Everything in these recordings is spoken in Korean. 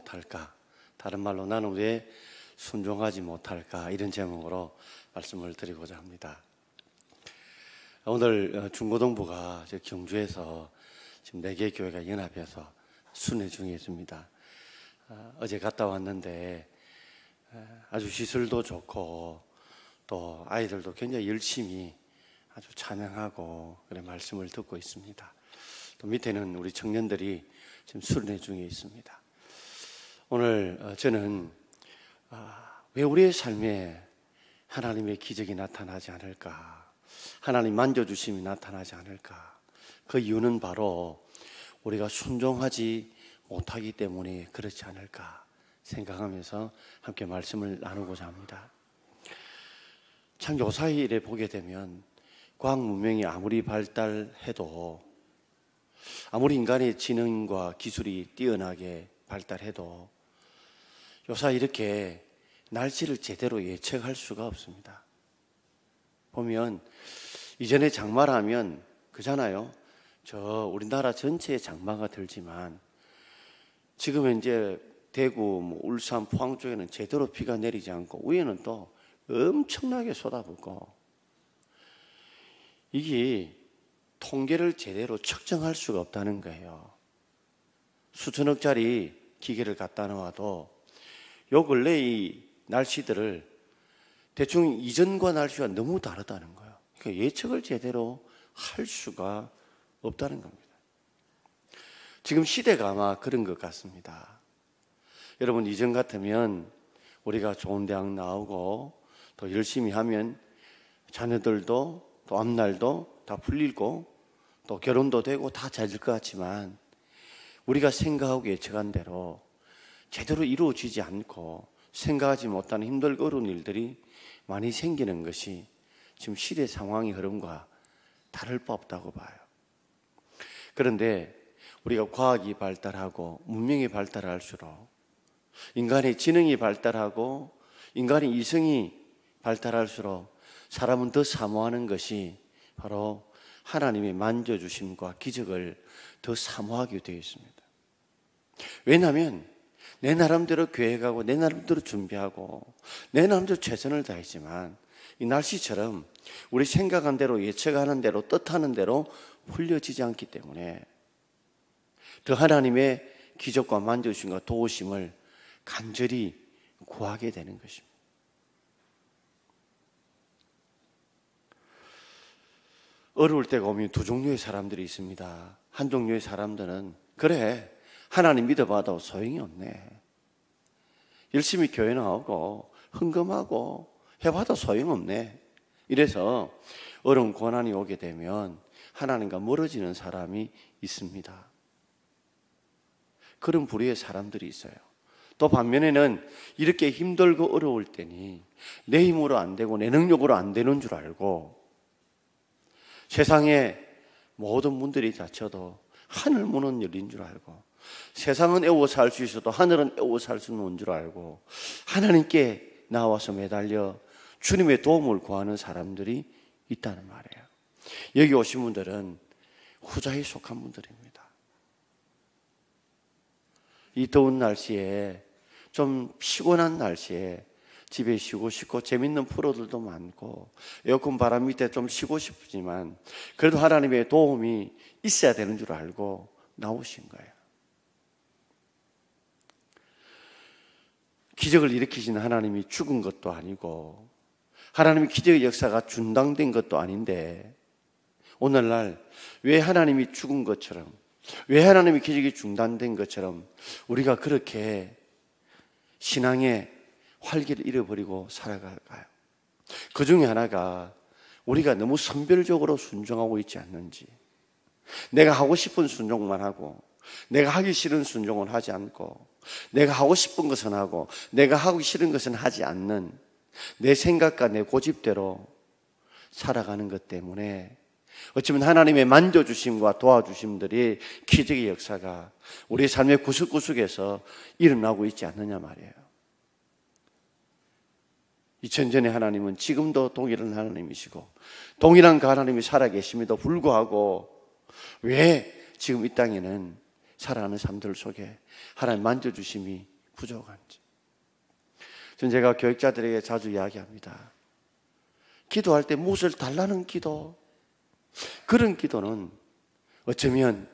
못할까? 다른 말로 나는 왜 순종하지 못할까? 이런 제목으로 말씀을 드리고자 합니다. 오늘 중고등부가 경주에서 지금 4개 교회가 연합해서 순회 중에 있습니다. 어제 갔다 왔는데 아주 시설도 좋고 또 아이들도 굉장히 열심히 아주 찬양하고 그런 말씀을 듣고 있습니다. 또 밑에는 우리 청년들이 지금 순회 중에 있습니다. 오늘 저는 왜 우리의 삶에 하나님의 기적이 나타나지 않을까? 하나님 만져주심이 나타나지 않을까? 그 이유는 바로 우리가 순종하지 못하기 때문에 그렇지 않을까 생각하면서 함께 말씀을 나누고자 합니다. 참 요사이에 보게 되면 과학 문명이 아무리 발달해도, 아무리 인간의 지능과 기술이 뛰어나게 발달해도 요사이 이렇게 날씨를 제대로 예측할 수가 없습니다. 보면 이전에 장마라면 그잖아요. 우리나라 전체에 장마가 들지만 지금은 이제 대구, 울산, 포항 쪽에는 제대로 비가 내리지 않고 위에는 또 엄청나게 쏟아붓고, 이게 통계를 제대로 측정할 수가 없다는 거예요. 수천억짜리 기계를 갖다 놓아도 요 근래 이 날씨들을 대충 이전과 날씨가 너무 다르다는 거예요. 그러니까 예측을 제대로 할 수가 없다는 겁니다. 지금 시대가 아마 그런 것 같습니다. 여러분, 이전 같으면 우리가 좋은 대학 나오고 또 열심히 하면 자녀들도 또 앞날도 다 풀리고 또 결혼도 되고 다 잘 될 것 같지만 우리가 생각하고 예측한 대로 제대로 이루어지지 않고 생각하지 못하는 힘들고 어려운 일들이 많이 생기는 것이 지금 시대 상황의 흐름과 다를 바 없다고 봐요. 그런데 우리가 과학이 발달하고 문명이 발달할수록, 인간의 지능이 발달하고 인간의 이성이 발달할수록 사람은 더 사모하는 것이 바로 하나님의 만져주심과 기적을 더 사모하게 되어 있습니다. 왜냐하면 내 나름대로 교회 가고 내 나름대로 준비하고 내 나름대로 최선을 다했지만 이 날씨처럼 우리 생각한 대로 예측하는 대로 뜻하는 대로 풀려지지 않기 때문에 더 하나님의 기적과 만져주심과 도우심을 간절히 구하게 되는 것입니다. 어려울 때가 오면 두 종류의 사람들이 있습니다. 한 종류의 사람들은 그래, 하나님 믿어봐도 소용이 없네, 열심히 교회 나오고 헌금하고 해봐도 소용없네, 이래서 어려운 고난이 오게 되면 하나님과 멀어지는 사람이 있습니다. 그런 부류의 사람들이 있어요. 또 반면에는 이렇게 힘들고 어려울 때니 내 힘으로 안 되고 내 능력으로 안 되는 줄 알고 세상에 모든 문들이 닫혀도 하늘 문은 열린 줄 알고, 세상은 애워 살 수 있어도 하늘은 애워 살 수 없는 줄 알고 하나님께 나와서 매달려 주님의 도움을 구하는 사람들이 있다는 말이에요. 여기 오신 분들은 후자에 속한 분들입니다. 이 더운 날씨에, 좀 피곤한 날씨에 집에 쉬고 싶고 재밌는 프로들도 많고 에어컨 바람 밑에 좀 쉬고 싶지만 그래도 하나님의 도움이 있어야 되는 줄 알고 나오신 거예요. 기적을 일으키신 하나님이 죽은 것도 아니고 하나님의 기적의 역사가 중단된 것도 아닌데 오늘날 왜 하나님이 죽은 것처럼, 왜 하나님의 기적이 중단된 것처럼 우리가 그렇게 신앙의 활기를 잃어버리고 살아갈까요? 그 중에 하나가 우리가 너무 선별적으로 순종하고 있지 않는지, 내가 하고 싶은 순종만 하고 내가 하기 싫은 순종은 하지 않고 내가 하고 싶은 것은 하고 내가 하기 싫은 것은 하지 않는 내 생각과 내 고집대로 살아가는 것 때문에 어쩌면 하나님의 만져주심과 도와주심들이 기적의 역사가 우리 삶의 구석구석에서 일어나고 있지 않느냐 말이에요. 2000전의 하나님은 지금도 동일한 하나님이시고 동일한 그 하나님이 살아계심에도 불구하고 왜 지금 이 땅에는 살아가는 삶들 속에 하나님 만져주심이 부족한지. 저는 제가 교육자들에게 자주 이야기합니다. 기도할 때 무엇을 달라는 기도, 그런 기도는 어쩌면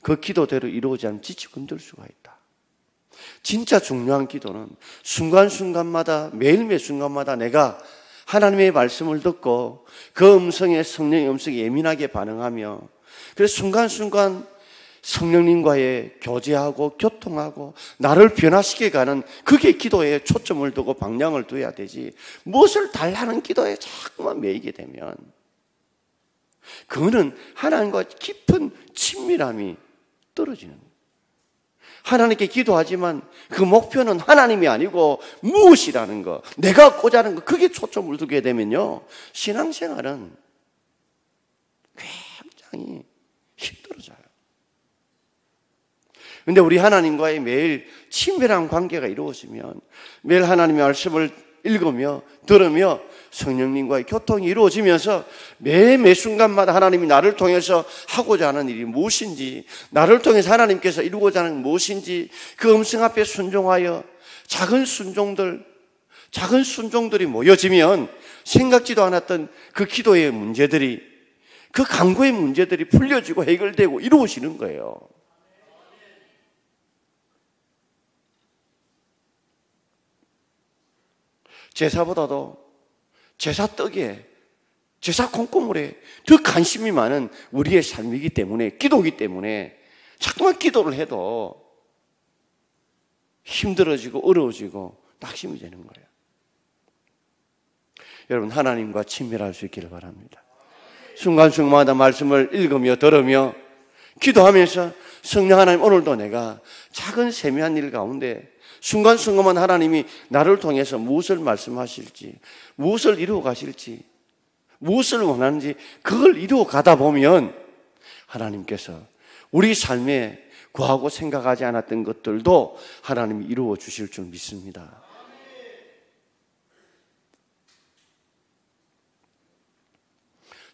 그 기도대로 이루어지지 않으면 지치고 힘들 수가 있다. 진짜 중요한 기도는 순간순간마다, 매일매일 순간마다 내가 하나님의 말씀을 듣고 그 음성에, 성령의 음성에 예민하게 반응하며, 그래서 순간순간 성령님과의 교제하고 교통하고 나를 변화시켜가는, 그게 기도에 초점을 두고 방향을 둬야 되지, 무엇을 달라는 기도에 자꾸만 매이게 되면 그거는 하나님과 깊은 친밀함이 떨어지는 거예요. 하나님께 기도하지만 그 목표는 하나님이 아니고 무엇이라는 거, 내가 고자는 거, 그게 초점을 두게 되면요, 신앙생활은 굉장히 힘들어져요. 그런데 우리 하나님과의 매일 친밀한 관계가 이루어지면, 매일 하나님의 말씀을 읽으며 들으며 성령님과의 교통이 이루어지면서 매 순간마다 하나님이 나를 통해서 하고자 하는 일이 무엇인지, 나를 통해서 하나님께서 이루고자 하는 무엇인지, 그 음성 앞에 순종하여 작은 순종들이 모여지면 생각지도 않았던 그 기도의 문제들이, 그 간구의 문제들이 풀려지고 해결되고 이루어지는 거예요. 제사보다도 제사 떡에, 제사 콩고물에 더 관심이 많은 우리의 삶이기 때문에, 기도이기 때문에 자꾸만 기도를 해도 힘들어지고 어려워지고 낙심이 되는 거예요. 여러분, 하나님과 친밀할 수 있기를 바랍니다. 순간순간마다 말씀을 읽으며 들으며 기도하면서, 성령 하나님, 오늘도 내가 작은 세미한 일 가운데 순간순간만 하나님이 나를 통해서 무엇을 말씀하실지, 무엇을 이루어 가실지, 무엇을 원하는지, 그걸 이루어 가다 보면 하나님께서 우리 삶에 구하고 생각하지 않았던 것들도 하나님이 이루어 주실 줄 믿습니다.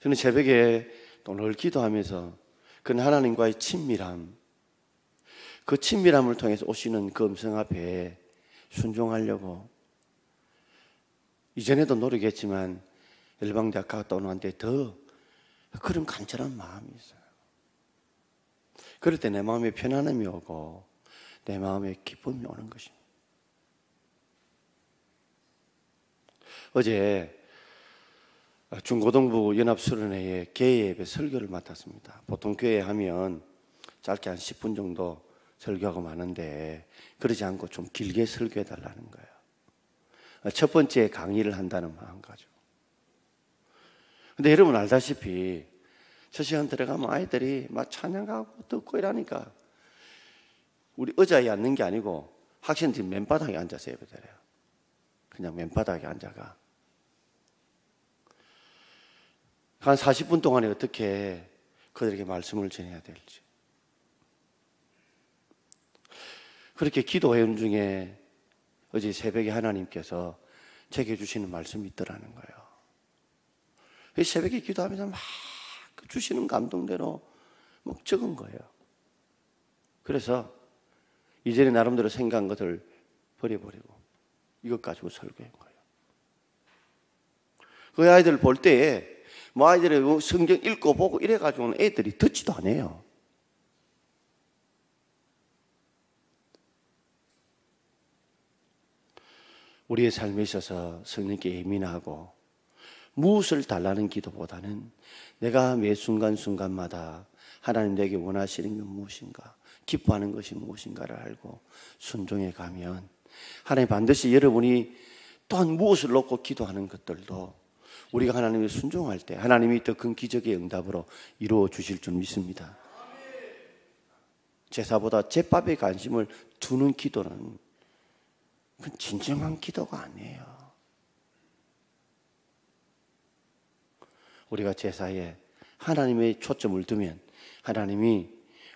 저는 새벽에 또 늘 기도하면서 그 하나님과의 친밀함, 그 친밀함을 통해서 오시는 그 음성 앞에 순종하려고, 이전에도 노력했지만 열방대학 갔다 오는데 더 그런 간절한 마음이 있어요. 그럴 때 내 마음에 편안함이 오고 내 마음에 기쁨이 오는 것입니다. 어제 중고등부 연합수련회의 개예배 설교를 맡았습니다. 보통 교회 하면 짧게 한 10분 정도 설교하고 마는데, 그러지 않고 좀 길게 설교해 달라는 거예요. 첫 번째 강의를 한다는 마음가짐. 근데 여러분 알다시피 첫 시간 들어가면 아이들이 막 찬양하고 듣고 이러니까 우리 의자에 앉는 게 아니고 학생들이 맨바닥에 앉아서 예배드려요. 그냥 맨바닥에 앉아가. 한 40분 동안에 어떻게 그들에게 말씀을 전해야 될지. 그렇게 기도해온 중에 어제 새벽에 하나님께서 제게 주시는 말씀이 있더라는 거예요. 새벽에 기도하면서 막 주시는 감동대로 막 적은 거예요. 그래서 이전에 나름대로 생각한 것을 버려버리고 이것 가지고 설교한 거예요. 그 아이들 볼 때에 뭐 아이들이 성경 읽고 보고 이래가지고는 애들이 듣지도 않아요. 우리의 삶에 있어서 성령께 예민하고 무엇을 달라는 기도보다는 내가 매 순간순간마다 하나님 내게 원하시는 건 무엇인가, 기뻐하는 것이 무엇인가를 알고 순종해 가면 하나님 반드시 여러분이 또한 무엇을 놓고 기도하는 것들도 우리가 하나님을 순종할 때 하나님이 더 큰 기적의 응답으로 이루어 주실 줄 믿습니다. 제사보다 제밥에 관심을 두는 기도는 그건 진정한 기도가 아니에요. 우리가 제사에 하나님의 초점을 두면 하나님이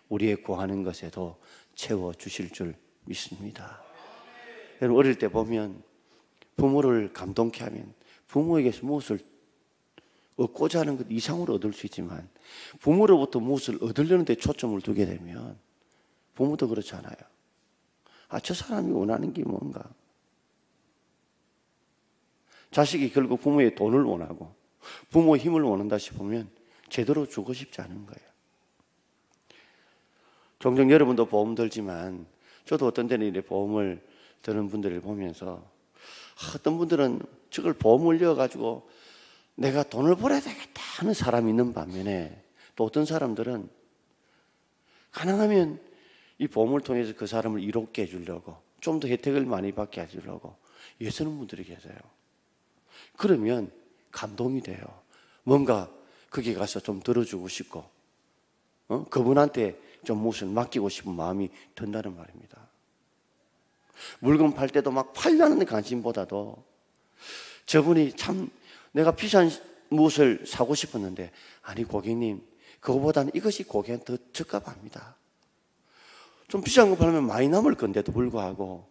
우리의 구하는 것에도 채워주실 줄 믿습니다. 여러분 어릴 때 보면 부모를 감동케 하면 부모에게서 무엇을 얻고자 하는 것 이상으로 얻을 수 있지만 부모로부터 무엇을 얻으려는 데 초점을 두게 되면 부모도 그렇잖아요. 저 사람이 원하는 게 뭔가? 자식이 결국 부모의 돈을 원하고 부모의 힘을 원한다 싶으면 제대로 주고 싶지 않은 거예요. 종종 여러분도 보험 들지만 저도 어떤 때는 이렇게 보험을 드는 분들을 보면서 어떤 분들은 저걸 보험을 이어가지고 내가 돈을 벌어야 되겠다 하는 사람이 있는 반면에 또 어떤 사람들은 가능하면 이 보험을 통해서 그 사람을 이롭게 해주려고 좀 더 혜택을 많이 받게 해주려고 애쓰는 분들이 계세요. 그러면 감동이 돼요. 뭔가 거기 가서 좀 들어주고 싶고 그분한테 좀 무엇을 맡기고 싶은 마음이 든다는 말입니다. 물건 팔 때도 막 팔려는 관심보다도 저분이 참 내가 비싼 무엇을 사고 싶었는데 아니 고객님 그거보다는 이것이 고객한테 더 적합합니다. 좀 비싼 거 팔면 많이 남을 건데도 불구하고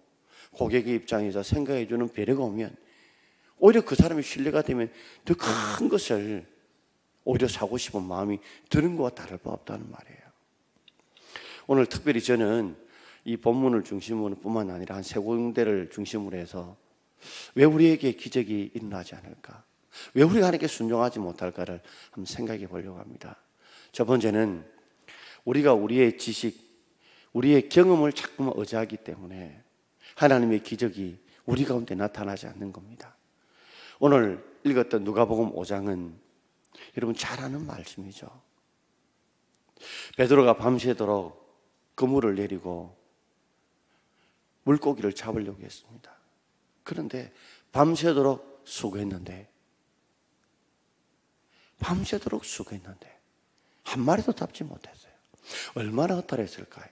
고객의 입장에서 생각해 주는 배려가 오면 오히려 그 사람이 신뢰가 되면 더 큰 것을 오히려 사고 싶은 마음이 드는 것과 다를 바 없다는 말이에요. 오늘 특별히 저는 이 본문을 중심으로 뿐만 아니라 한 세 군데를 중심으로 해서 왜 우리에게 기적이 일어나지 않을까? 왜 우리가 하나님께 순종하지 못할까를 한번 생각해 보려고 합니다. 첫 번째는 우리가 우리의 지식, 우리의 경험을 자꾸만 의지하기 때문에 하나님의 기적이 우리 가운데 나타나지 않는 겁니다. 오늘 읽었던 누가복음 5장은 여러분 잘 아는 말씀이죠. 베드로가 밤새도록 그물을 내리고 물고기를 잡으려고 했습니다. 그런데 밤새도록 수고했는데 한 마리도 잡지 못했어요. 얼마나 허탈했을까요?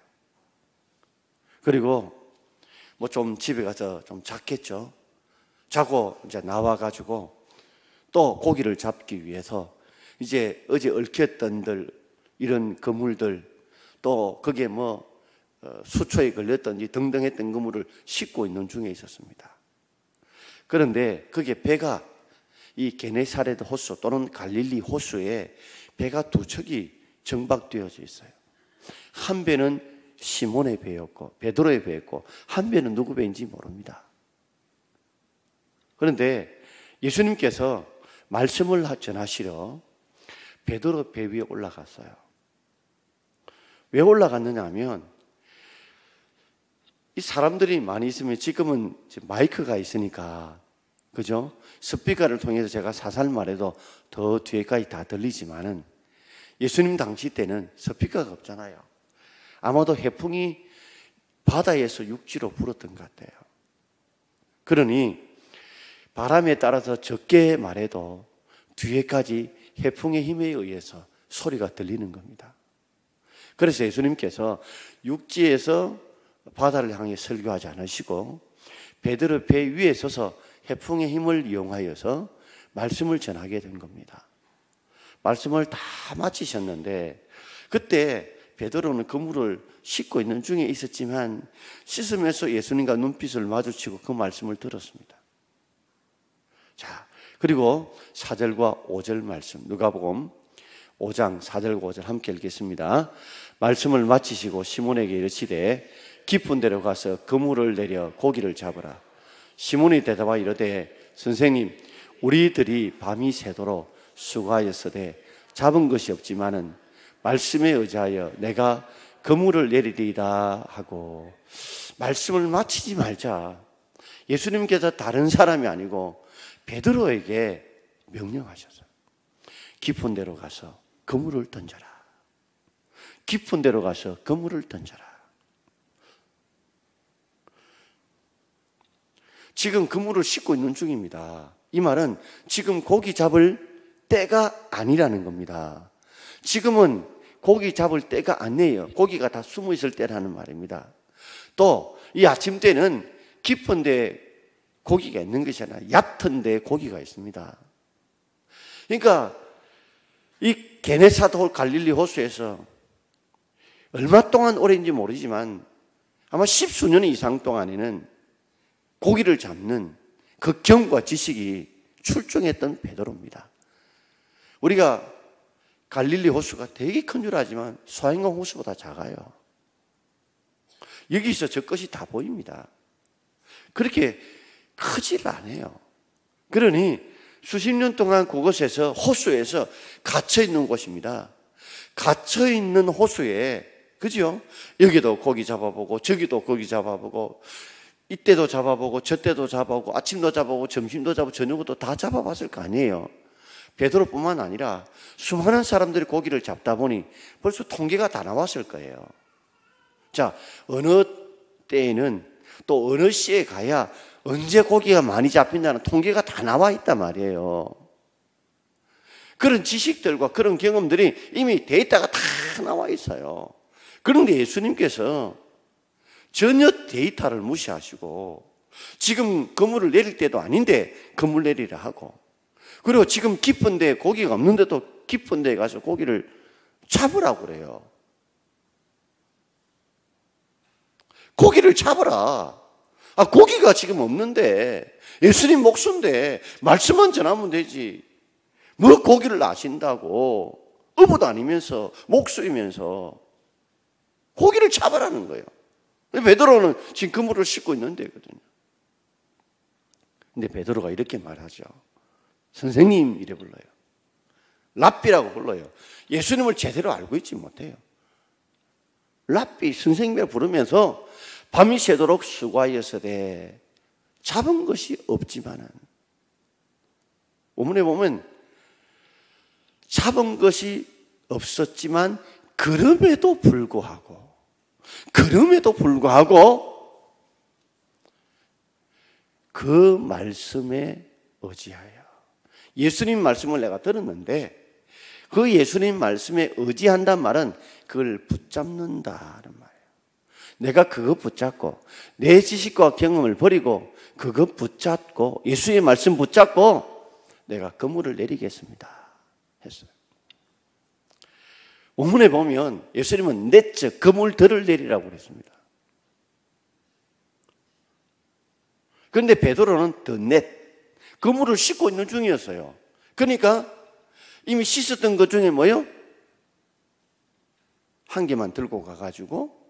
그리고 뭐 좀 집에 가서 좀 잤겠죠. 자고 이제 나와가지고 또 고기를 잡기 위해서 이제 어제 얽혔던 이런 그물들 또 거기에 뭐 수초에 걸렸던지 등등 했던 그물을 싣고 있는 중에 있었습니다. 그런데 거기에 배가 이 게네사렛 호수 또는 갈릴리 호수에 배가 두 척이 정박되어져 있어요. 한 배는 시몬의 배였고 베드로의 배였고 한 배는 누구 배인지 모릅니다. 그런데 예수님께서 말씀을 전하시러 베드로 배 위에 올라갔어요. 왜 올라갔느냐 하면 이 사람들이 많이 있으면 지금은 마이크가 있으니까 그죠? 스피커를 통해서 제가 사살 말해도 더 뒤에까지 다 들리지만은 예수님 당시 때는 스피커가 없잖아요. 아마도 해풍이 바다에서 육지로 불었던 것 같아요. 그러니 바람에 따라서 적게 말해도 뒤에까지 해풍의 힘에 의해서 소리가 들리는 겁니다. 그래서 예수님께서 육지에서 바다를 향해 설교하지 않으시고 베드로 배 위에 서서 해풍의 힘을 이용하여서 말씀을 전하게 된 겁니다. 말씀을 다 마치셨는데 그때 베드로는 그물을 씻고 있는 중에 있었지만 씻으면서 예수님과 눈빛을 마주치고 그 말씀을 들었습니다. 자, 그리고 4절과 5절 말씀 누가복음 5장 4절과 5절 함께 읽겠습니다. 말씀을 마치시고 시몬에게 이르시되 깊은 데로 가서 그물을 내려 고기를 잡으라. 시몬이 대답하여 이르되 선생님 우리들이 밤이 새도록 수고하였으되 잡은 것이 없지만은 말씀에 의지하여 내가 그물을 내리리이다 하고 말씀을 마치지 말자. 예수님께서 다른 사람이 아니고 베드로에게 명령하셨어요. 깊은 데로 가서 그물을 던져라. 깊은 데로 가서 그물을 던져라. 지금 그물을 싣고 있는 중입니다. 이 말은 지금 고기 잡을 때가 아니라는 겁니다. 지금은 고기 잡을 때가 아니에요. 고기가 다 숨어 있을 때라는 말입니다. 또 이 아침 때는 깊은 데 고기가 있는 것이 아니라 얕은 데 고기가 있습니다. 그러니까 이 게네사도 갈릴리 호수에서 얼마 동안 오래인지 모르지만 아마 10수년 이상 동안에는 고기를 잡는 극경과 지식이 출중했던 베드로입니다. 우리가 갈릴리 호수가 되게 큰 줄 알지만 소행강 호수보다 작아요. 여기서 저 것이 다 보입니다. 그렇게 크질 않아요. 그러니 수십 년 동안 그곳에서 호수에서 갇혀 있는 곳입니다. 갇혀 있는 호수에, 그죠? 여기도 고기 잡아보고 저기도 고기 잡아보고 이때도 잡아보고 저때도 잡아보고 아침도 잡아보고 점심도 잡아보고 저녁도 다 잡아봤을 거 아니에요. 베드로뿐만 아니라 수많은 사람들이 고기를 잡다 보니 벌써 통계가 다 나왔을 거예요. 자, 어느 때에는 또 어느 시에 가야 언제 고기가 많이 잡힌다는 통계가 다 나와 있단 말이에요. 그런 지식들과 그런 경험들이 이미 데이터가 다 나와 있어요. 그런데 예수님께서 전혀 데이터를 무시하시고 지금 그물을 내릴 때도 아닌데 그물 내리라 하고, 그리고 지금 깊은 데 고기가 없는데도 깊은 데 가서 고기를 잡으라고 그래요. 고기를 잡으라. 고기가 지금 없는데 예수님 목수인데 말씀만 전하면 되지. 뭐 고기를 아신다고, 어부도 아니면서 목수이면서 고기를 잡으라는 거예요. 베드로는 지금 그물을 싣고 있는 데거든요. 근데 베드로가 이렇게 말하죠. 선생님 이래 불러요. 랍비라고 불러요. 예수님을 제대로 알고 있지 못해요. 랍비 선생님을 부르면서 밤이 새도록 수고하였으되 잡은 것이 없지만은, 오문에 보면 잡은 것이 없었지만 그럼에도 불구하고 그 말씀에 의지하여, 예수님 말씀을 내가 들었는데 그 예수님 말씀에 의지한단 말은 그걸 붙잡는다는 말이에요. 내가 그거 붙잡고 내 지식과 경험을 버리고 그거 붙잡고 예수의 말씀 붙잡고 내가 그물을 내리겠습니다 했어요. 본문에 보면 예수님은 넷째 그물들을 내리라고 그랬습니다. 그런데 베드로는 더 넷, 그물을 씻고 있는 중이었어요. 그러니까 이미 씻었던 것 중에 뭐요? 한 개만 들고 가가지고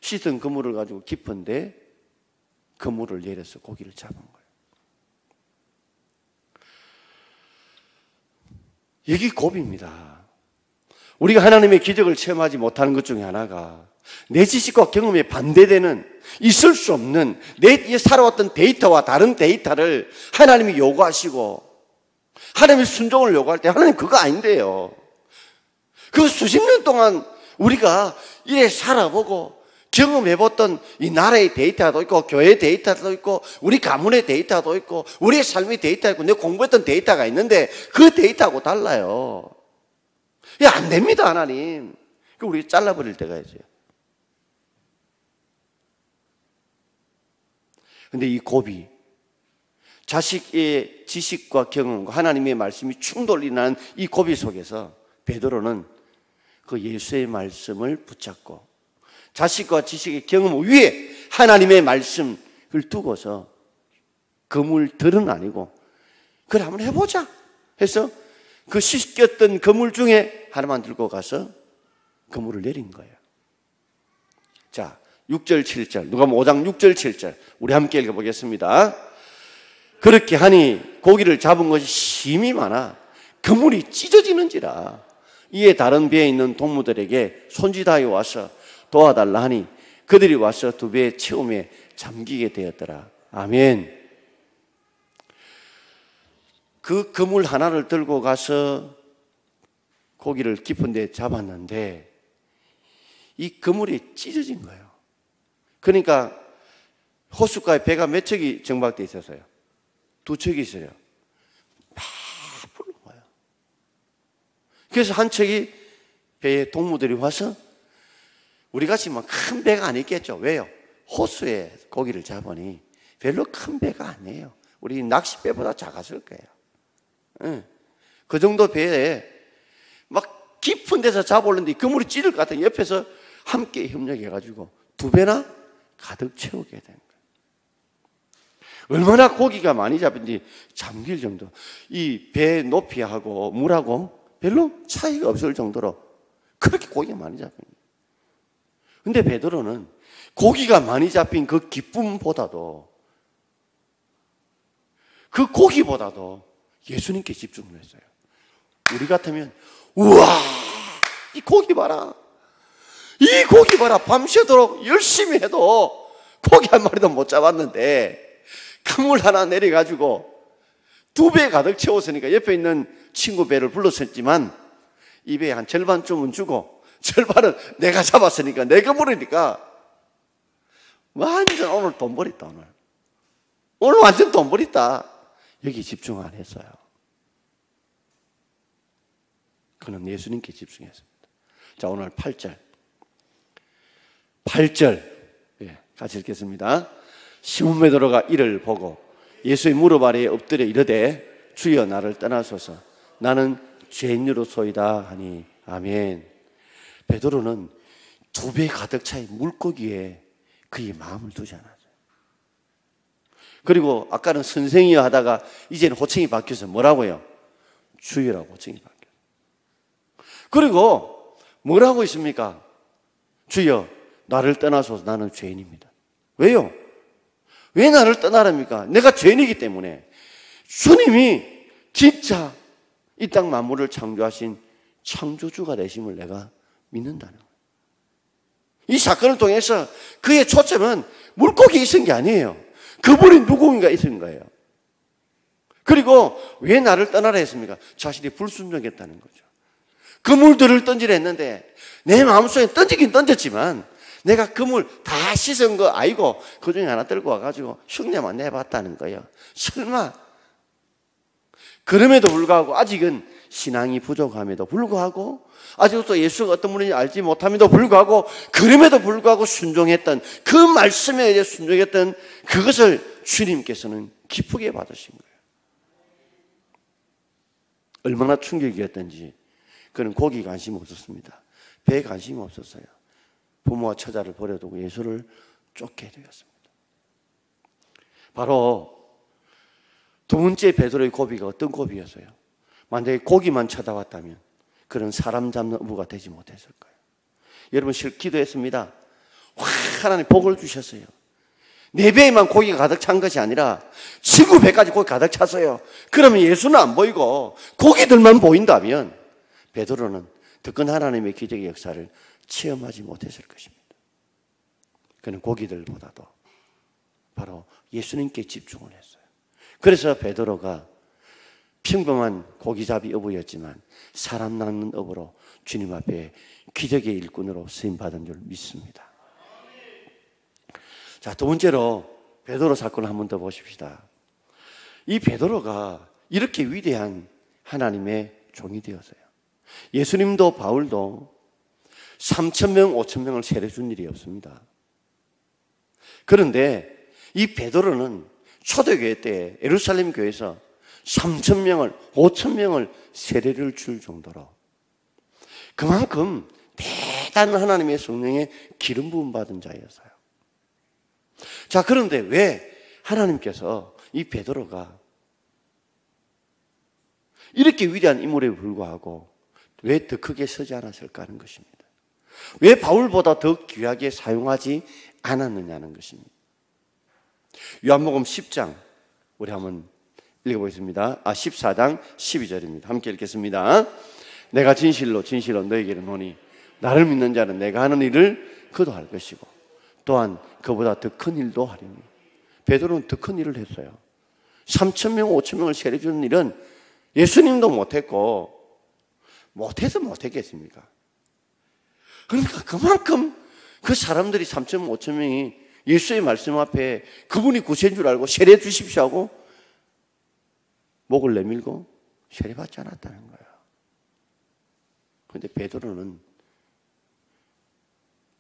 씻은 그물을 가지고 깊은데 그물을 내려서 고기를 잡은 거예요. 여기 고비입니다. 우리가 하나님의 기적을 체험하지 못하는 것 중에 하나가 내 지식과 경험에 반대되는, 있을 수 없는 내 살아왔던 데이터와 다른 데이터를 하나님이 요구하시고 하나님의 순종을 요구할 때 하나님 그거 아닌데요. 그 수십 년 동안 우리가 이래 살아보고 경험해봤던 이 나라의 데이터도 있고 교회의 데이터도 있고 우리 가문의 데이터도 있고 우리의 삶의 데이터가 있고 내가 공부했던 데이터가 있는데 그 데이터하고 달라요. 안 됩니다, 하나님. 그럼 우리 잘라버릴 때가 있어요. 근데 이 고비, 자식의 지식과 경험과 하나님의 말씀이 충돌이 나는 이 고비 속에서 베드로는 그 예수의 말씀을 붙잡고 자식과 지식의 경험 위에 하나님의 말씀을 두고서 그물들은 아니고 그래 한번 해보자 해서 그 씻겼던 그물 중에 하나만 들고 가서 그물을 내린 거예요. 자, 6절 7절 누가복음 5장 6절 7절 우리 함께 읽어보겠습니다. 그렇게 하니 고기를 잡은 것이 심이 많아 그물이 찢어지는지라 이에 다른 배에 있는 동무들에게 손짓하여 와서 도와달라 하니 그들이 와서 두 배의 채움에 잠기게 되었더라. 아멘. 그 그물 하나를 들고 가서 고기를 깊은 데 잡았는데 이 그물이 찢어진 거예요. 그러니까 호숫가에 배가 몇 척이 정박되어 있었어요? 2척이 있어요. 막 부른 거예요. 그래서 한 척이 배에 동무들이 와서 우리같이 막 큰 배가 아니겠죠. 왜요? 호수에 고기를 잡으니 별로 큰 배가 아니에요. 우리 낚싯배보다 작았을 거예요. 그 정도 배에 막 깊은 데서 잡아올는데 그물이 찌를 것 같아요. 옆에서 함께 협력해가지고 2배나 가득 채우게 된 거예요. 얼마나 고기가 많이 잡힌지 잠길 정도. 이 배 높이하고 물하고 별로 차이가 없을 정도로 그렇게 고기가 많이 잡힌 거예요. 근데 베드로는 고기가 많이 잡힌 그 기쁨보다도, 그 고기보다도 예수님께 집중을 했어요. 우리 같으면 우와, 이 고기 봐라, 이 고기 봐라, 밤새도록 열심히 해도 고기 한 마리도 못 잡았는데 그물 하나 내려가지고 2배 가득 채웠으니까 옆에 있는 친구 배를 불렀었지만 이 배에 한 절반쯤은 주고 절반은 내가 잡았으니까 내 그물이니까 완전 오늘 돈 버렸다. 오늘 완전 돈 버렸다. 여기 집중 안 했어요. 그는 예수님께 집중했습니다. 자, 오늘 8절 같이 읽겠습니다. 시몬 베드로가 이를 보고 예수의 무릎 아래에 엎드려 이르되 주여 나를 떠나소서 나는 죄인으로소이다 하니 아멘. 베드로는 2배 가득 차인 물고기에 그의 마음을 두지 않았어요. 그리고 아까는 선생이여 하다가 이제는 호칭이 바뀌어서 뭐라고요? 주여라고 호칭이 바뀌어요. 그리고 뭐라고 있습니까? 주여 나를 떠나소서 나는 죄인입니다. 왜요? 왜 나를 떠나랍니까? 내가 죄인이기 때문에. 주님이 진짜 이 땅 만물을 창조하신 창조주가 되심을 내가 믿는다는 거예요. 이 사건을 통해서 그의 초점은 물고기에 있은 게 아니에요. 그분이 누구인가 있은 거예요. 그리고 왜 나를 떠나라 했습니까? 자신이 불순종했다는 거죠. 그물들을 던지려 했는데 내 마음속에 던지긴 던졌지만 내가 그물 다 씻은 거 아니고 그 중에 하나 들고 와가지고 흉내만 내봤다는 거예요. 설마. 그럼에도 불구하고 아직은 신앙이 부족함에도 불구하고 아직도 예수가 어떤 분인지 알지 못함에도 불구하고 그럼에도 불구하고 순종했던 그 말씀에 의해 순종했던 그것을 주님께서는 기쁘게 받으신 거예요. 얼마나 충격이었던지. 그는 고기 관심 없었습니다. 배에 관심이 없었어요. 부모와 처자를 버려두고 예수를 쫓게 되었습니다. 바로 두 번째 베드로의 고비가 어떤 고비였어요? 만약에 고기만 쳐다봤다면 그런 사람 잡는 어부가 되지 못했을 거예요. 여러분 기도했습니다. 하나님 복을 주셨어요. 내 배에만 고기가 가득 찬 것이 아니라 지구 배까지 고기 가득 찼어요. 그러면 예수는 안 보이고 고기들만 보인다면 베드로는 더 큰 하나님의 기적의 역사를 체험하지 못했을 것입니다. 그는 고기들보다도 바로 예수님께 집중을 했어요. 그래서 베드로가 평범한 고기잡이 어부였지만 사람 낚는 어부로 주님 앞에 기적의 일꾼으로 쓰임받은 줄 믿습니다. 자, 두 번째로 베드로 사건을 한 번 더 보십시다. 이 베드로가 이렇게 위대한 하나님의 종이 되었어요. 예수님도 바울도 3,000명, 5,000명을 세례준 일이 없습니다. 그런데 이 베드로는 초대교회 때 예루살렘 교회에서 3,000명을, 5,000명을 세례를 줄 정도로 그만큼 대단한 하나님의 성령의 기름 부음 받은 자였어요. 자, 그런데 왜 하나님께서 이 베드로가 이렇게 위대한 인물에 불구하고 왜 더 크게 서지 않았을까 하는 것입니다. 왜 바울보다 더 귀하게 사용하지 않았느냐는 것입니다. 요한복음 10장 우리 한번 읽어보겠습니다. 14장 12절입니다. 함께 읽겠습니다. 내가 진실로 너에게 이르노니 나를 믿는 자는 내가 하는 일을 그도 할 것이고 또한 그보다 더 큰 일도 하리니. 베드로는 더 큰 일을 했어요. 3,000명, 5,000명을 세례주는 일은 예수님도 못했고 못해서 못했겠습니까? 그러니까 그만큼 그 사람들이 3,000명, 5,000명이 예수의 말씀 앞에 그분이 구세인 줄 알고 세례 주십시오 하고 목을 내밀고 세례받지 않았다는 거예요. 그런데 베드로는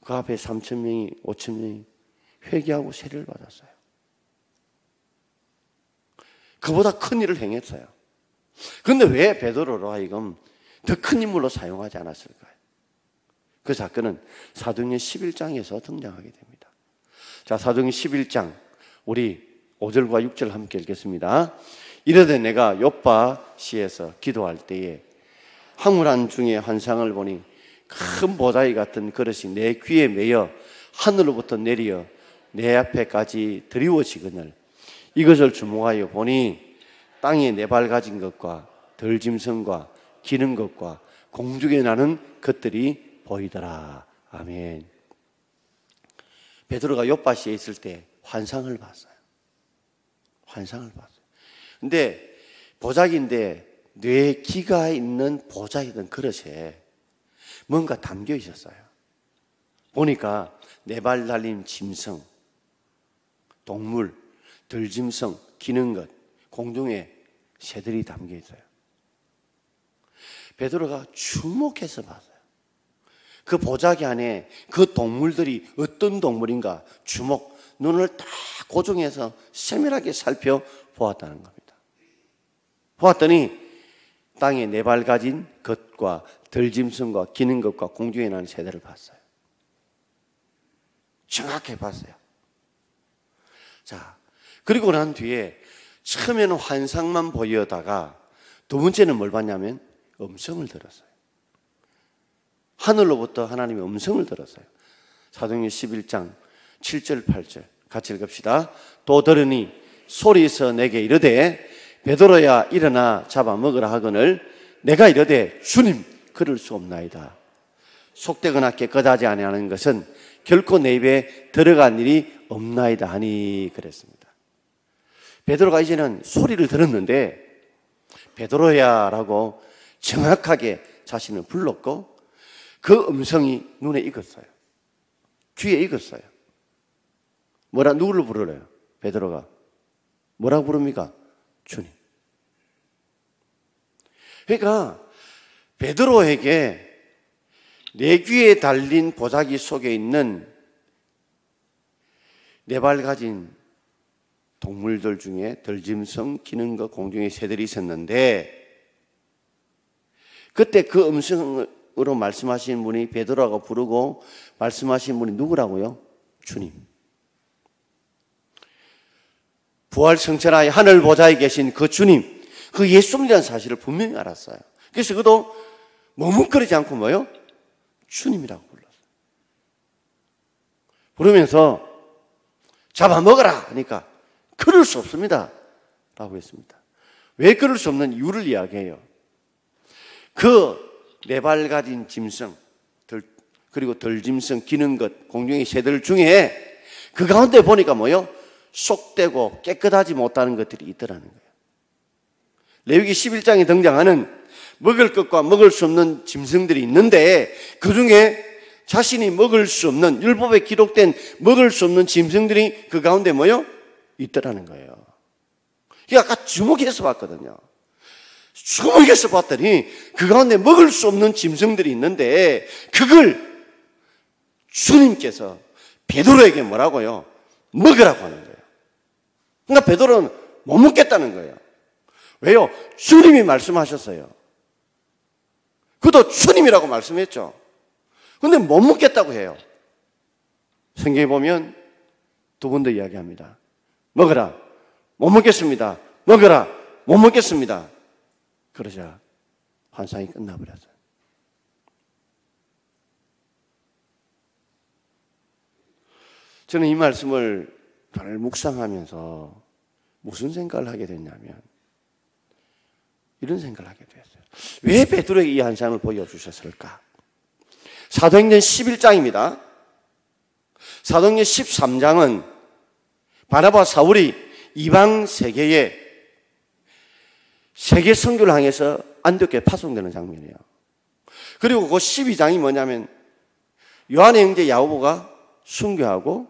그 앞에 3,000명이, 5,000명이 회개하고 세례를 받았어요. 그보다 큰 일을 행했어요. 그런데 왜 베드로로 하여금 더 큰 인물로 사용하지 않았을까요? 그 사건은 사도행전 11장에서 등장하게 됩니다. 자, 사도행전 11장 우리 5절과 6절 함께 읽겠습니다. 이르되 내가 요빠시에서 기도할 때에 황홀한 중에 환상을 보니 큰 보다이 같은 그릇이 내 귀에 매여 하늘로부터 내려 내 앞에까지 드리워지거늘 이것을 주목하여 보니 땅에 네 발 가진 것과 들짐승과 기는 것과 공중에 나는 것들이 보이더라. 아멘. 베드로가 욥바시에 있을 때 환상을 봤어요. 환상을 봤어요. 근데 보자기인데 뇌에 기가 있는 보자기든 그릇에 뭔가 담겨 있었어요. 보니까 네 발 달린 짐승, 동물, 들짐승, 기는 것, 공중에 새들이 담겨 있어요. 베드로가 주목해서 봤어요. 그 보자기 안에 그 동물들이 어떤 동물인가 눈을 딱 고정해서 세밀하게 살펴보았다는 겁니다. 보았더니 땅에 네 발 가진 것과 들짐승과 기는 것과 공중에 나는 새들을 봤어요. 정확히 봤어요. 자, 그리고 난 뒤에 처음에는 환상만 보이다가 두 번째는 뭘 봤냐면 음성을 들었어요. 하늘로부터 하나님의 음성을 들었어요. 사도행전 11장 7절 8절 같이 읽읍시다. 또 들으니 소리에서 내게 이르되 베드로야 일어나 잡아먹으라 하거늘 내가 이르되 주님 그럴 수 없나이다. 속되거나 깨끗하지 아니하는 것은 결코 내 입에 들어간 일이 없나이다 하니 그랬습니다. 베드로가 이제는 소리를 들었는데 베드로야 라고 정확하게 자신을 불렀고 그 음성이 눈에 익었어요. 귀에 익었어요. 누구를 부르래요? 베드로가 뭐라고 부릅니까? 주님. 그러니까 베드로에게 네 귀에 달린 보자기 속에 있는 네 발 가진 동물들 중에 들짐승, 기는 것, 공중에 새들이 있었는데 그때 그 음성으로 말씀하신 분이 베드로라고 부르고 말씀하신 분이 누구라고요? 주님. 부활 성천하에 하늘 보좌에 계신 그 주님, 그 예수님이라는 사실을 분명히 알았어요. 그래서 그도 머뭇거리지 않고 뭐요? 주님이라고 불렀어요. 부르면서 잡아먹어라 하니까 그럴 수 없습니다 라고 했습니다. 왜 그럴 수 없는 이유를 이야기해요. 그 네 발 가진 짐승 그리고 들짐승, 기는 것, 공중의 새들 중에 그 가운데 보니까 뭐요? 속되고 깨끗하지 못하는 것들이 있더라는 거예요. 레위기 11장에 등장하는 먹을 것과 먹을 수 없는 짐승들이 있는데 그 중에 자신이 먹을 수 없는 율법에 기록된 먹을 수 없는 짐승들이 그 가운데 뭐요? 있더라는 거예요. 아까 주목해서 봤거든요. 주목해서 봤더니 그 가운데 먹을 수 없는 짐승들이 있는데 그걸 주님께서 베드로에게 뭐라고요? 먹으라고 하는 거예요. 그러니까 베드로는 못 먹겠다는 거예요. 왜요? 주님이 말씀하셨어요. 그도 주님이라고 말씀했죠. 근데 못 먹겠다고 해요. 성경에 보면 두 번 더 이야기합니다. 먹으라. 못 먹겠습니다. 먹으라. 못 먹겠습니다. 그러자 환상이 끝나버렸어요. 저는 이 말씀을 잘 묵상하면서 무슨 생각을 하게 됐냐면 이런 생각을 하게 됐어요. 왜 베드로에게 이 환상을 보여주셨을까? 사도행전 11장입니다. 사도행전 13장은 바나바 사울이 이방 세계에 세계 선교를 향해서 안디옥에 파송되는 장면이에요. 그리고 그 12장이 뭐냐면 요한의 형제 야고보가 순교하고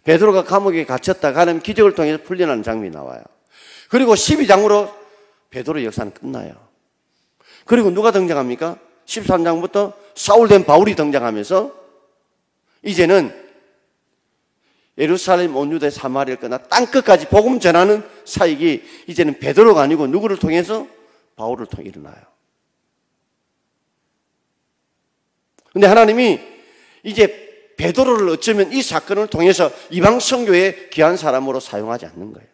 베드로가 감옥에 갇혔다가 하는 기적을 통해서 풀려나는 장면이 나와요. 그리고 12장으로 베드로의 역사는 끝나요. 그리고 누가 등장합니까? 13장부터 사울된 바울이 등장하면서 이제는 예루살렘, 온 유대, 사마리아를 끝나 땅끝까지 복음 전하는 사역이 이제는 베드로가 아니고 누구를 통해서? 바울을 통해 일어나요. 그런데 하나님이 이제 베드로를 어쩌면 이 사건을 통해서 이방 선교의 귀한 사람으로 사용하지 않는 거예요.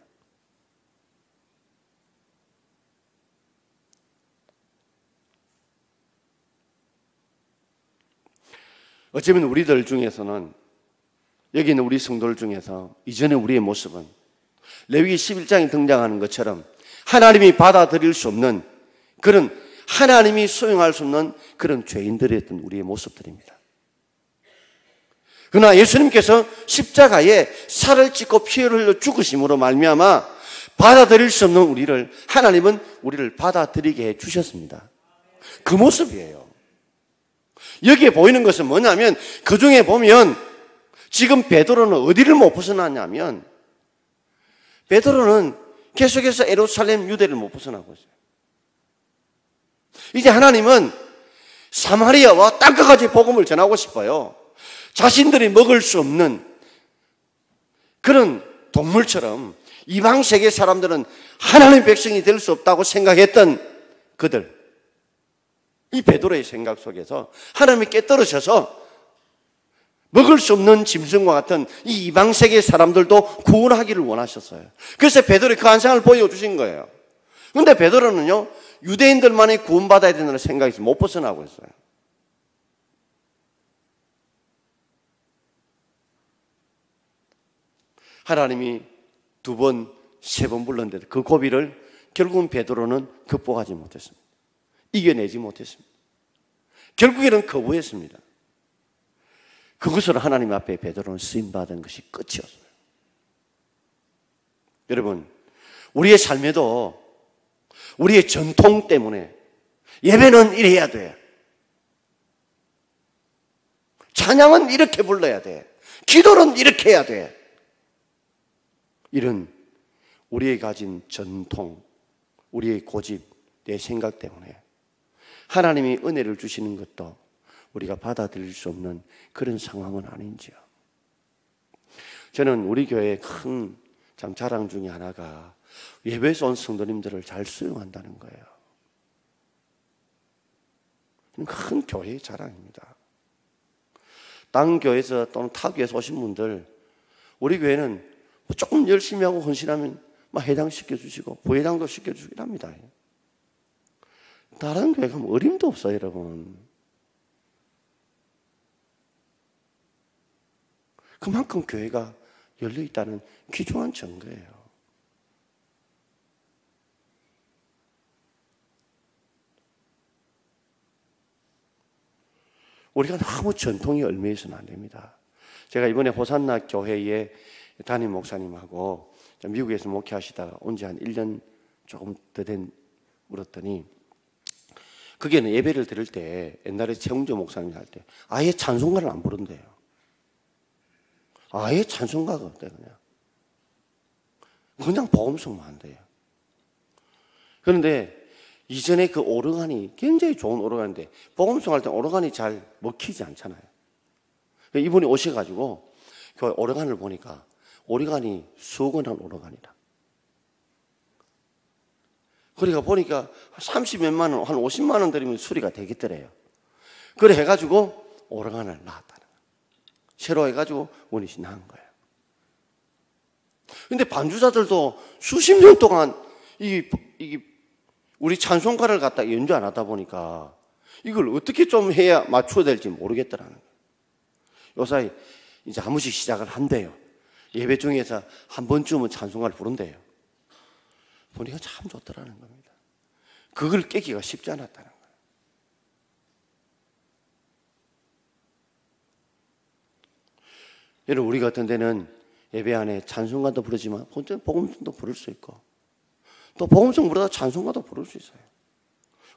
어쩌면 우리들 중에서는 여기 있는 우리 성도들 중에서 이전에 우리의 모습은 레위기 11장에 등장하는 것처럼 하나님이 받아들일 수 없는 그런, 하나님이 수용할 수 없는 그런 죄인들이었던 우리의 모습들입니다. 그러나 예수님께서 십자가에 살을 찢고 피를 흘려 죽으심으로 말미암아 받아들일 수 없는 우리를, 하나님은 우리를 받아들이게 해 주셨습니다. 그 모습이에요. 여기에 보이는 것은 뭐냐면, 그 중에 보면 지금 베드로는 어디를 못 벗어났냐면, 베드로는 계속해서 예루살렘 유대를 못 벗어나고 있어요. 이제 하나님은 사마리아와 땅끝까지 복음을 전하고 싶어요. 자신들이 먹을 수 없는 그런 동물처럼 이방 세계 사람들은 하나님의 백성이 될 수 없다고 생각했던 그들, 이 베드로의 생각 속에서 하나님이 깨떨어져서 먹을 수 없는 짐승과 같은 이 이방 세계 사람들도 구원하기를 원하셨어요. 그래서 베드로의 그 환상을 보여주신 거예요. 그런데 베드로는요, 유대인들만이 구원받아야 된다는 생각에서 못 벗어나고 있어요. 하나님이 2번, 3번 불렀는데 그 고비를 결국은 베드로는 극복하지 못했습니다. 이겨내지 못했습니다. 결국에는 거부했습니다. 그것으로 하나님 앞에 베드로는 쓰임받은 것이 끝이었어요. 여러분, 우리의 삶에도 우리의 전통 때문에 예배는 이래야 돼, 찬양은 이렇게 불러야 돼, 기도는 이렇게 해야 돼, 이런 우리의 가진 전통, 우리의 고집, 내 생각 때문에 하나님이 은혜를 주시는 것도 우리가 받아들일 수 없는 그런 상황은 아닌지요. 저는 우리 교회의 큰 참 자랑 중에 하나가 예배에서 온 성도님들을 잘 수용한다는 거예요. 큰 교회의 자랑입니다. 다른 교회에서 또는 타 교회에서 오신 분들, 우리 교회는 조금 열심히 하고 헌신하면 막 해당시켜 주시고 부회장도 시켜주긴 합니다. 다른 교회 가면 어림도 없어요, 여러분. 그만큼 교회가 열려있다는 귀중한 증거예요. 우리가 너무 전통에 얽매여서는 안 됩니다. 제가 이번에 호산나 교회의 담임 목사님하고 미국에서 목회하시다가 온 지 한 1년 조금 더 된 물었더니, 그게는 예배를 드릴 때 옛날에 최웅조 목사님이 할 때 아예 찬송가를 안 부른대요. 아예 찬송가가 없대요. 그냥 복음성만 한대요. 그런데 이전에 그 오르간이 굉장히 좋은 오르간인데 복음성 할 때 오르간이 잘 먹히지 않잖아요. 이분이 오셔가지고 그 오르간을 보니까 오르간이 수억원 한 오르간이다. 그러니까 보니까 30몇만 원, 한 50만 원 들이면 수리가 되겠더래요. 그래 해가지고 오르간을 놨다는 거예요. 새로 해가지고 원잇이 나은 거예요. 근데 반주자들도 수십 년 동안 우리 찬송가를 갖다 연주 안 하다 보니까 이걸 어떻게 좀 해야 맞춰야 될지 모르겠더라는 거예요. 요사이 이제 한 번씩 시작을 한대요. 예배 중에서 한 번쯤은 찬송가를 부른대요. 보니까 참 좋더라는 겁니다. 그걸 깨기가 쉽지 않았다는 거예요. 여러분, 우리 같은 데는 예배 안에 찬송가도 부르지만 복음성도 부를 수 있고, 또 복음성 부르다 찬송가도 부를 수 있어요.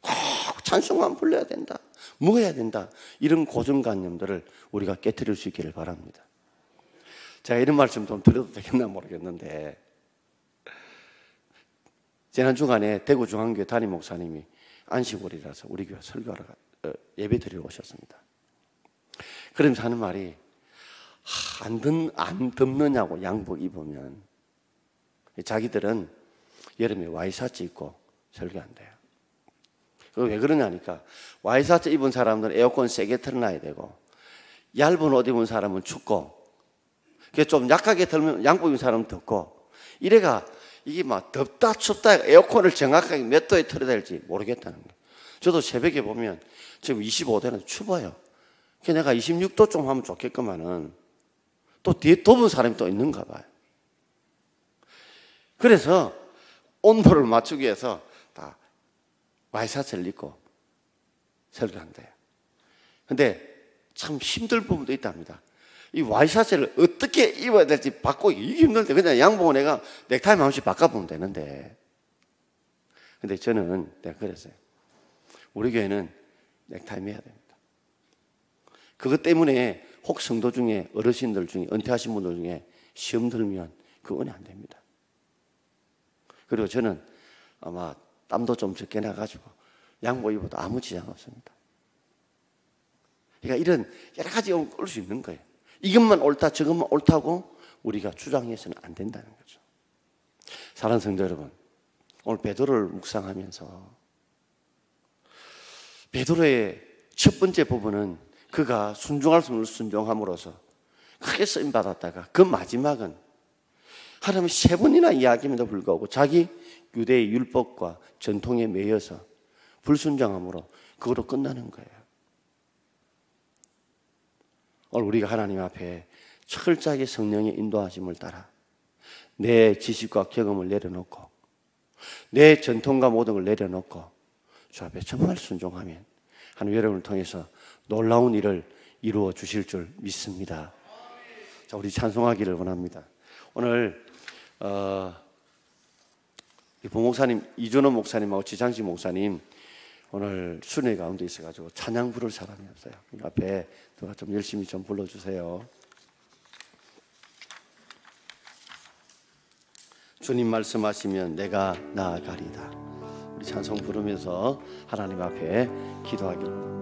꼭 찬송가만 불러야 된다, 뭐 해야 된다, 이런 고정관념들을 우리가 깨트릴 수 있기를 바랍니다. 제가 이런 말씀 좀 드려도 되겠나 모르겠는데, 지난 주간에 대구중앙교회 담임 목사님이 안식월이라서 우리 교회 설교하러 예배 드리러 오셨습니다. 그러면서 하는 말이, 안 덥느냐고 양복 입으면. 자기들은 여름에 와이셔츠 입고 설교한대요. 왜 그러냐니까, 와이셔츠 입은 사람들은 에어컨 세게 틀어놔야 되고, 얇은 옷 입은 사람은 춥고, 좀 약하게 틀면 양복 입은 사람은 덥고, 이래가 이게 막 덥다 춥다 에어컨을 정확하게 몇 도에 틀어야 될지 모르겠다는 거예요. 저도 새벽에 보면 지금 25도는 추워요. 내가 26도 좀 하면 좋겠구만은 또 뒤에 돕은 사람이 또 있는가 봐요. 그래서 온도를 맞추기 위해서 다 와이셔츠를 입고 설교한대요. 근데 참 힘들 부분도 있답니다. 이 와이셔츠를 어떻게 입어야 될지 바꾸기 이게 힘든데 그냥 양복은 내가 넥타이 한 번씩 바꿔보면 되는데, 근데 저는 내가 그랬어요. 우리 교회는 넥타이 매야 됩니다. 그것 때문에 혹 성도 중에 어르신들 중에 은퇴하신 분들 중에 시험 들면 그거 은혜 안 됩니다. 그리고 저는 아마 땀도 좀 적게 나가지고 양복 입어도 아무 지장 없습니다. 그러니까 이런 여러 가지 올 수 있는 거예요. 이것만 옳다 저것만 옳다고 우리가 주장해서는 안 된다는 거죠. 사랑하는 성도 여러분, 오늘 베드로를 묵상하면서 베드로의 첫 번째 부분은 그가 순종할 수 없는 순종함으로써 크게 쓰임받았다가 그 마지막은 하나님이 3번이나 이야기함에도 불구하고 자기 유대의 율법과 전통에 매여서 불순종함으로 그거로 끝나는 거예요. 오늘 우리가 하나님 앞에 철저하게 성령의 인도하심을 따라 내 지식과 경험을 내려놓고 내 전통과 모든 걸 내려놓고 주 앞에 정말 순종하면 하나님 여러분을 통해서 놀라운 일을 이루어 주실 줄 믿습니다. 자, 우리 찬송하기를 원합니다. 오늘 부목사님 이준호 목사님하고 지장식 목사님 오늘 순회 가운데 있어가지고 찬양 부를 사람이 없어요. 앞에 누가 좀 열심히 좀 불러주세요. 주님 말씀하시면 내가 나아가리다. 우리 찬송 부르면서 하나님 앞에 기도하기를 원합니다.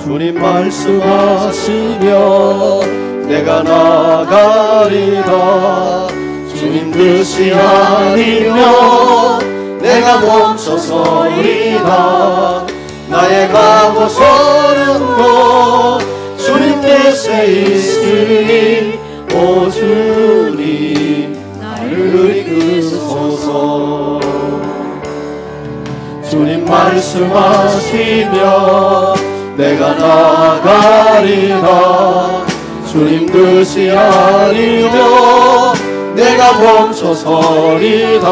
주님 말씀하시면 내가 나아가리다. 주님 뜻이 아니면 내가 멈춰서리다. 나의 가고서는 곳 주님 뜻에 있으니 오 주님 나를 이끄소서. 주님 말씀하시면 내가 나아가리다. 주님 뜻이 아니면 내가 멈춰서리다.